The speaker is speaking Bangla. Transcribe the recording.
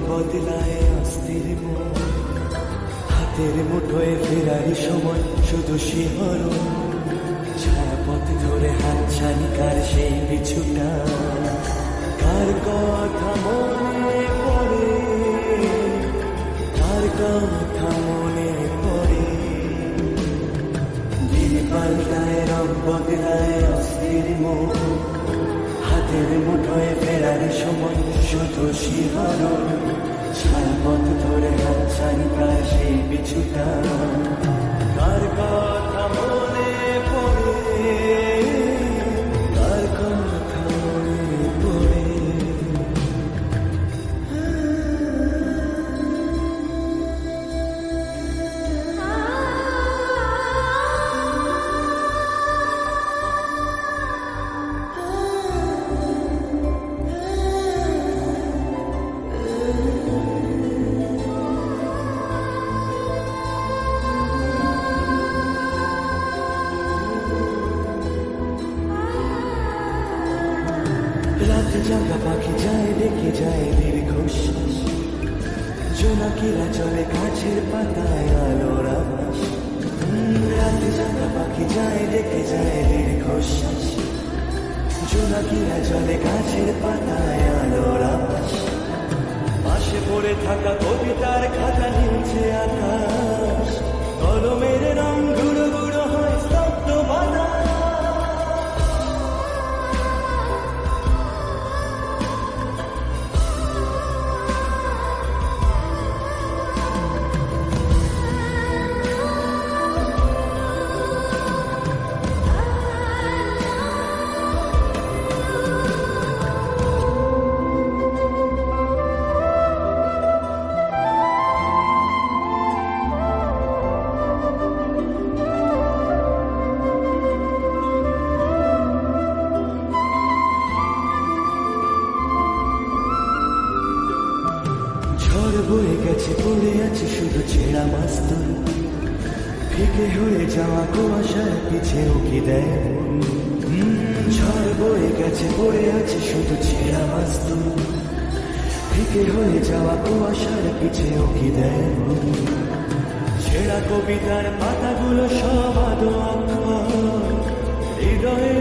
বদলায় অস্থির মন, হাতের মুঠোয় ফেরার সময় শুধু শিহরণ, ছায়াপথ ধরে হাতছানি কার সেই পিছুটা, কার কথা মনে পড়ে, কার কথা মনে পড়ে। দিন পাল্টায় রং বদলায় অস্থির মন, হাতের মুঠোয় ফেরার সময় শুধু শিহরণ, ছায়াপথ ধরে হাতছানি কার সেই পিছুটা, কার কথা মনে পড়ে, কার কথা মনে পড়ে। রাত জাগা পাখি যায় ডেকে যায় দীর্ঘশ্বাস, জোনাকিরা চলে গাছের পাতায় আলোর আভাস। রাত জাগা পাখি যায় ডেকে যায় দীর্ঘশ্বাস, জোনাকিরা চলে গাছের পাতায় আলোর আভাস। পাশে পড়ে থাকা কবিতার খাতা নিচে আকাশ, কলমের রং গুঁড়ো গুঁড়ো হয় স্তব্ধ বাতাস। ঝড় বয়ে গেছে পড়ে আছে শুধু ছেঁড়া মাস্তুল, ফিকে হয়ে যাওয়া কুয়াশার পিছেও কি দেয়। ঝড় বয়ে গেছে পড়ে আছে শুধু ছেঁড়া মাস্তুল, ফিকে হয়ে যাওয়া কুয়াশার পিছেও কি দেয়। ছেঁড়া কবিতার পাতাগুলো সব আদো অক্ষর, হৃদয়ে